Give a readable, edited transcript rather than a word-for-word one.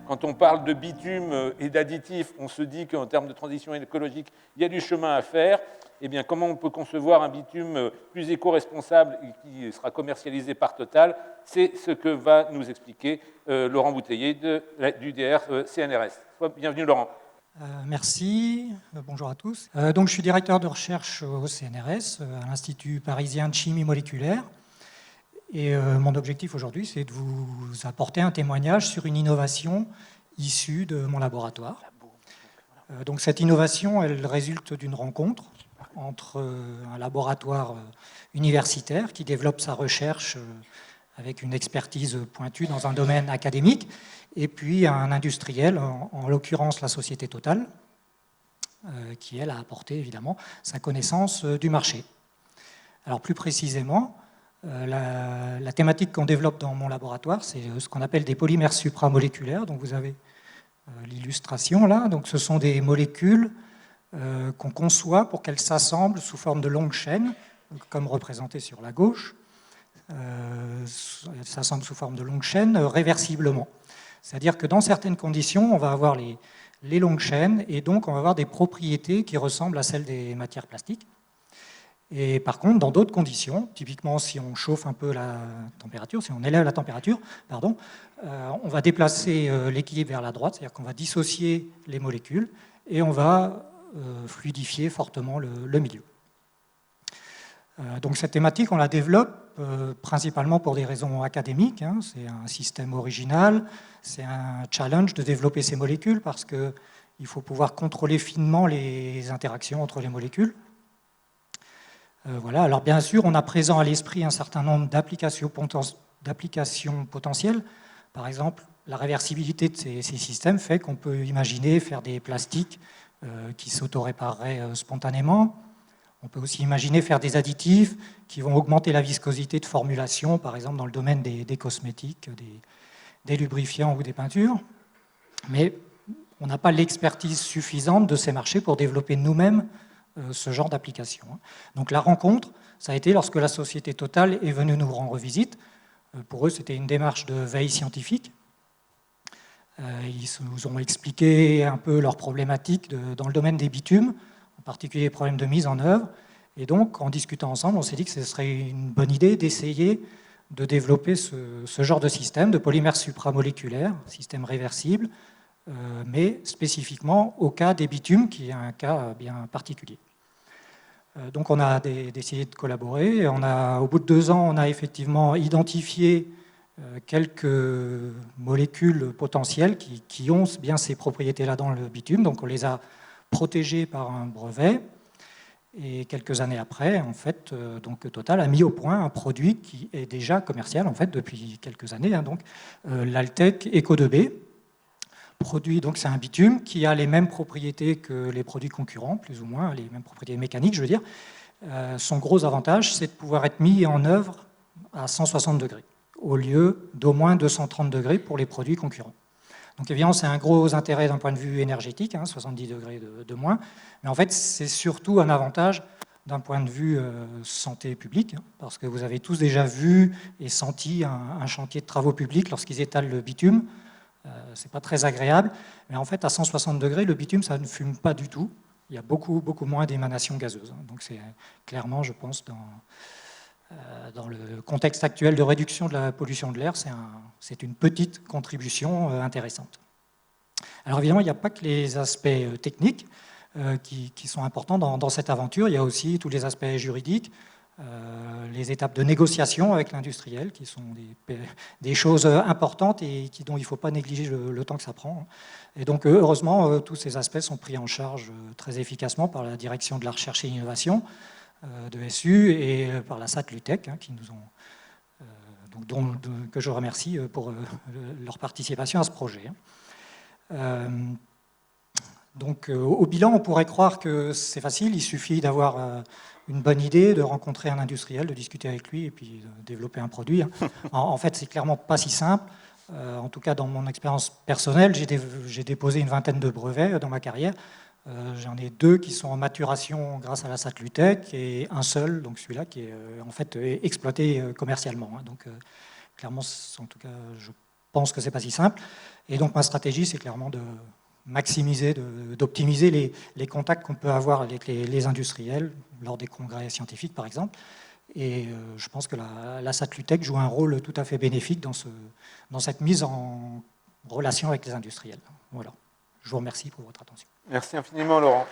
Quand on parle de bitume et d'additifs, on se dit qu'en termes de transition écologique, il y a du chemin à faire. Eh bien, comment on peut concevoir un bitume plus éco-responsable et qui sera commercialisé par Total? C'est ce que va nous expliquer Laurent Bouteiller du DR CNRS. Bienvenue, Laurent. Merci, bonjour à tous. Donc, je suis directeur de recherche au CNRS, à l'Institut parisien de chimie moléculaire. Et mon objectif aujourd'hui, c'est de vous apporter un témoignage sur une innovation issue de mon laboratoire. Donc cette innovation, elle résulte d'une rencontre entre un laboratoire universitaire qui développe sa recherche avec une expertise pointue dans un domaine académique, et puis un industriel, en l'occurrence la société Total, qui, elle, a apporté évidemment sa connaissance du marché. Alors plus précisément, la thématique qu'on développe dans mon laboratoire, c'est ce qu'on appelle des polymères supramoléculaires. Donc vous avez l'illustration là. Donc ce sont des molécules qu'on conçoit pour qu'elles s'assemblent sous forme de longues chaînes, comme représenté sur la gauche. Elles s'assemblent sous forme de longues chaînes réversiblement. C'est-à-dire que dans certaines conditions, on va avoir les longues chaînes et donc on va avoir des propriétés qui ressemblent à celles des matières plastiques. Et par contre, dans d'autres conditions, typiquement si on chauffe un peu la température, si on élève la température, pardon, on va déplacer l'équilibre vers la droite, c'est-à-dire qu'on va dissocier les molécules et on va fluidifier fortement le milieu. Donc cette thématique, on la développe principalement pour des raisons académiques. Hein. C'est un système original, c'est un challenge de développer ces molécules parce qu'il faut pouvoir contrôler finement les interactions entre les molécules. Voilà. Alors bien sûr, on a présent à l'esprit un certain nombre d'applications potentielles. Par exemple, la réversibilité de ces systèmes fait qu'on peut imaginer faire des plastiques qui s'auto-répareraient spontanément. On peut aussi imaginer faire des additifs qui vont augmenter la viscosité de formulation, par exemple dans le domaine des cosmétiques, des lubrifiants ou des peintures. Mais on n'a pas l'expertise suffisante de ces marchés pour développer nous-mêmes ce genre d'application. Donc la rencontre, ça a été lorsque la société Total est venue nous rendre visite. Pour eux, c'était une démarche de veille scientifique. Ils nous ont expliqué un peu leurs problématiques dans le domaine des bitumes, en particulier les problèmes de mise en œuvre. Et donc, en discutant ensemble, on s'est dit que ce serait une bonne idée d'essayer de développer ce genre de système, de polymères supramoléculaires, système réversible, mais spécifiquement au cas des bitumes, qui est un cas bien particulier. Donc on a décidé de collaborer. Au bout de 2 ans, on a effectivement identifié quelques molécules potentielles qui ont bien ces propriétés-là dans le bitume. Donc on les a protégées par un brevet. Et quelques années après, en fait, donc Total a mis au point un produit qui est déjà commercial en fait depuis quelques années. Hein, donc l'Altec Eco 2B. Produit, donc c'est un bitume qui a les mêmes propriétés que les produits concurrents, plus ou moins, les mêmes propriétés mécaniques, je veux dire. Son gros avantage, c'est de pouvoir être mis en œuvre à 160 degrés, au lieu d'au moins 230 degrés pour les produits concurrents. Donc évidemment, c'est un gros intérêt d'un point de vue énergétique, 70 degrés de moins, mais en fait, c'est surtout un avantage d'un point de vue santé publique, parce que vous avez tous déjà vu et senti un chantier de travaux publics lorsqu'ils étalent le bitume. C'est pas très agréable, mais en fait à 160 degrés, le bitume ça ne fume pas du tout. Il y a beaucoup moins d'émanations gazeuses. Donc c'est clairement, je pense, dans le contexte actuel de réduction de la pollution de l'air, c'est une petite contribution intéressante. Alors évidemment, il n'y a pas que les aspects techniques qui sont importants dans cette aventure. Il y a aussi tous les aspects juridiques. Les étapes de négociation avec l'industriel, qui sont des choses importantes et dont il ne faut pas négliger le temps que ça prend. Et donc, heureusement, tous ces aspects sont pris en charge très efficacement par la direction de la recherche et l'innovation de SU et par la SAT Lutech, qui nous ont, que je remercie pour leur participation à ce projet. Donc, au bilan, on pourrait croire que c'est facile, il suffit d'avoir une bonne idée, de rencontrer un industriel, de discuter avec lui et puis de développer un produit. En fait, c'est clairement pas si simple. En tout cas, dans mon expérience personnelle, j'ai déposé une vingtaine de brevets dans ma carrière. J'en ai 2 qui sont en maturation grâce à la Satlutech et un seul, donc celui-là, qui est en fait exploité commercialement. Donc clairement, en tout cas, je pense que c'est pas si simple. Et donc ma stratégie, c'est clairement de maximiser, d'optimiser les contacts qu'on peut avoir avec les industriels lors des congrès scientifiques, par exemple. Et je pense que la Satlutech joue un rôle tout à fait bénéfique dans cette mise en relation avec les industriels. Voilà. Je vous remercie pour votre attention. Merci infiniment, Laurent.